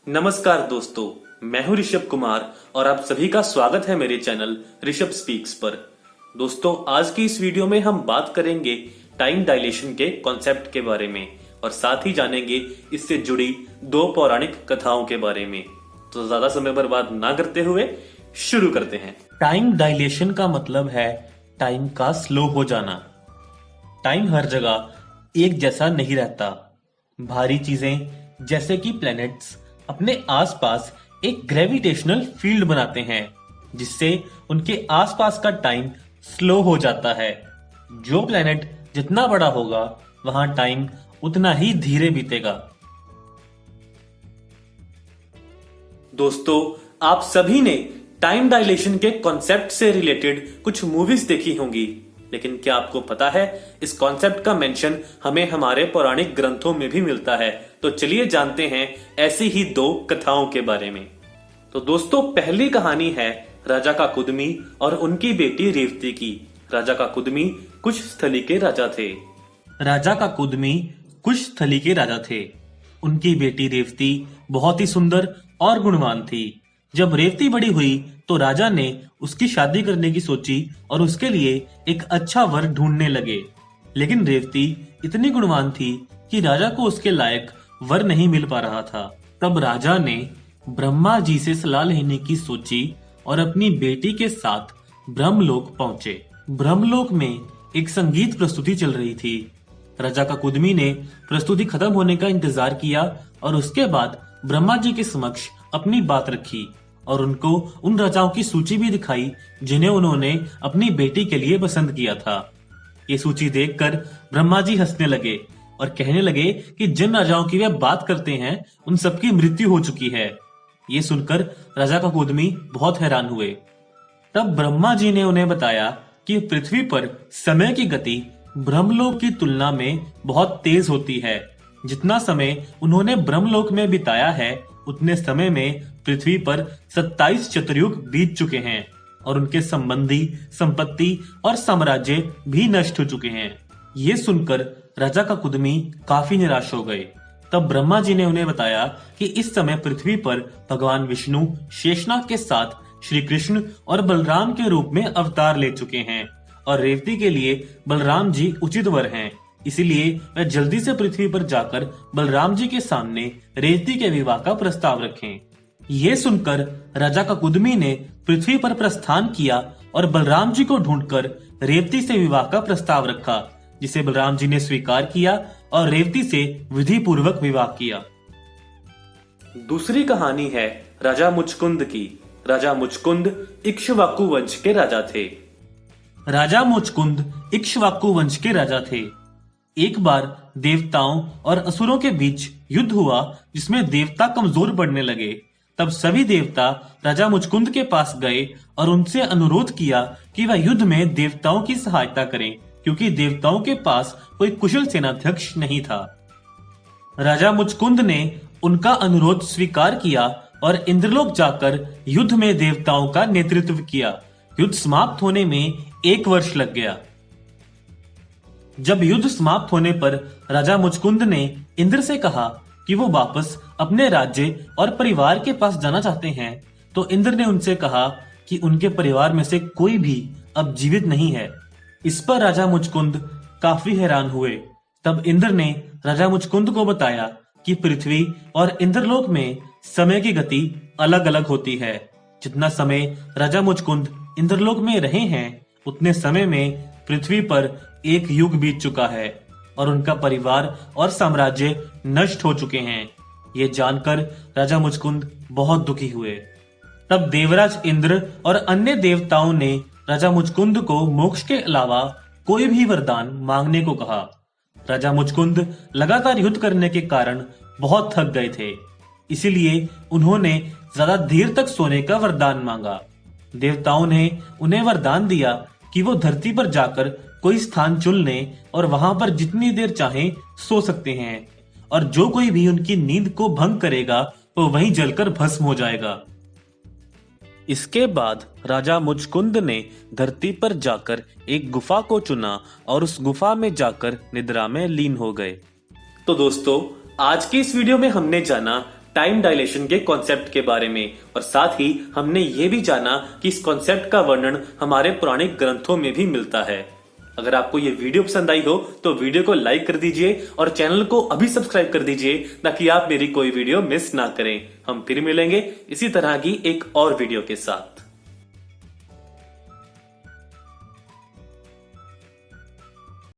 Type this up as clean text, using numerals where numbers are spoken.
नमस्कार दोस्तों, मैं हूं ऋषभ कुमार और आप सभी का स्वागत है मेरे चैनल ऋषभ स्पीक्स पर। दोस्तों, आज की इस वीडियो में हम बात करेंगे टाइम डायलेशन के कॉन्सेप्ट के बारे में और साथ ही जानेंगे इससे जुड़ी दो पौराणिक कथाओं के बारे में। तो ज्यादा समय बर्बाद ना करते हुए शुरू करते हैं। टाइम डायलेशन का मतलब है टाइम का स्लो हो जाना। टाइम हर जगह एक जैसा नहीं रहता। भारी चीजें जैसे कि प्लैनेट्स अपने आसपास एक ग्रेविटेशनल फील्ड बनाते हैं जिससे उनके आसपास का टाइम स्लो हो जाता है। जो प्लैनेट जितना बड़ा होगा वहां टाइम उतना ही धीरे बीतेगा। दोस्तों, आप सभी ने टाइम डायलेशन के कॉन्सेप्ट से रिलेटेड कुछ मूवीज देखी होंगी, लेकिन क्या आपको पता है इस कॉन्सेप्ट का मेंशन हमें हमारे पौराणिक ग्रंथों में भी मिलता है। तो चलिए जानते हैं ऐसी ही दो कथाओं के बारे में। तो दोस्तों, पहली कहानी है राजा काकुदमी और उनकी बेटी रेवती की। राजा काकुदमी कुश स्थली के राजा थे। राजा काकुदमी कुश स्थली के राजा थे। उनकी बेटी रेवती बहुत ही सुंदर और गुणवान थी। जब रेवती बड़ी हुई तो राजा ने उसकी शादी करने की सोची और उसके लिए एक अच्छा वर ढूंढने लगे। लेकिन रेवती इतनी गुणवान थी कि राजा को उसके लायक वर नहीं मिल पा रहा था। तब राजा ने ब्रह्मा जी से सलाह लेने की सोची और अपनी बेटी के साथ ब्रह्मलोक पहुंचे। ब्रह्मलोक में एक संगीत प्रस्तुति चल रही थी। राजा काकुदमी ने प्रस्तुति खत्म होने का इंतजार किया और उसके बाद ब्रह्मा जी के समक्ष अपनी बात रखी और उनको उन राजाओं की सूची भी दिखाई जिन्हें उन्होंने अपनी बेटी के लिए पसंद किया था। ये सूची देखकर ब्रह्मा जी हंसने लगे और कहने लगे कि जिन राजाओं की वे बात करते हैं उन सबकी मृत्यु हो चुकी है। ये सुनकर राजा काकुदमी बहुत हैरान हुए। तब ब्रह्मा जी ने उन्हें बताया कि पृथ्वी पर समय की गति ब्रह्मलोक की तुलना में बहुत तेज होती है। जितना समय उन्होंने ब्रह्मलोक में बिताया है उतने समय में पृथ्वी पर 27 चतुर्युग बीत चुके हैं और उनके संबंधी, संपत्ति और साम्राज्य भी नष्ट हो चुके हैं। ये सुनकर राजा काकुदमी काफी निराश हो गए। तब ब्रह्मा जी ने उन्हें बताया कि इस समय पृथ्वी पर भगवान विष्णु शेषनाग के साथ श्री कृष्ण और बलराम के रूप में अवतार ले चुके हैं और रेवती के लिए बलराम जी उचित वर हैं। इसीलिए वह जल्दी से पृथ्वी पर जाकर बलराम जी के सामने रेवती के विवाह का प्रस्ताव रखें। ये सुनकर राजा काकुदमी ने पृथ्वी पर प्रस्थान किया और बलराम जी को ढूंढकर रेवती से विवाह का प्रस्ताव रखा, जिसे बलराम जी ने स्वीकार किया और रेवती से विधि पूर्वक विवाह किया। दूसरी कहानी है राजा मुचकुंद की। राजा मुचकुंद इक्ष्वाकु वंश के राजा थे। राजा मुचकुंद इक्ष्वाकु वंश के राजा थे। एक बार देवताओं और असुरों के बीच युद्ध हुआ जिसमें देवता कमजोर पड़ने लगे। तब सभी देवता राजा मुचकुंद के पास गए और उनसे अनुरोध किया कि वह युद्ध में देवताओं की सहायता करें, क्योंकि देवताओं के पास कोई कुशल सेनाध्यक्ष नहीं था। राजा मुचकुंद ने उनका अनुरोध स्वीकार किया और इंद्रलोक जाकर युद्ध में देवताओं का नेतृत्व किया। युद्ध समाप्त होने में 1 वर्ष लग गया। जब युद्ध समाप्त होने पर राजा मुचकुंद ने इंद्र से कहा कि वो वापस अपने राज्य और परिवार के पास जाना चाहते हैं, तो इंद्र ने उनसे कहा कि उनके परिवार में से कोई भी अब जीवित नहीं है। इस पर राजा मुचकुंद काफी हैरान हुए। तब इंद्र ने राजा मुचकुंद को बताया कि पृथ्वी और इंद्रलोक में समय की गति अलग अलग होती है। जितना समय राजा मुचकुंद इंद्रलोक में रहे हैं उतने समय में पृथ्वी पर 1 युग बीत चुका है और उनका परिवार और साम्राज्य नष्ट हो चुके हैं। ये जानकर राजा मुचकुंद बहुत दुखी हुए। तब देवराज इंद्र और अन्य देवताओं ने राजा मुचकुंद को मोक्ष के अलावा कोई भी वरदान मांगने को कहा। राजा मुचकुंद लगातार युद्ध करने के कारण बहुत थक गए थे, इसीलिए उन्होंने ज्यादा देर तक सोने का वरदान मांगा। देवताओं ने उन्हें वरदान दिया कि वो धरती पर जाकर कोई स्थान चुन लें और वहां पर जितनी देर चाहें सो सकते हैं और जो कोई भी उनकी नींद को भंग करेगा वो वहीं जलकर भस्म हो जाएगा। इसके बाद राजा मुचकुंद ने धरती पर जाकर एक गुफा को चुना और उस गुफा में जाकर निद्रा में लीन हो गए। तो दोस्तों, आज की इस वीडियो में हमने जाना टाइम डायलेशन के कॉन्सेप्ट के बारे में और साथ ही हमने ये भी जाना कि इस कॉन्सेप्ट का वर्णन हमारे पौराणिक ग्रंथों में भी मिलता है। अगर आपको ये वीडियो पसंद आई हो तो वीडियो को लाइक कर दीजिए और चैनल को अभी सब्सक्राइब कर दीजिए ताकि आप मेरी कोई वीडियो मिस ना करें। हम फिर मिलेंगे इसी तरह की एक और वीडियो के साथ।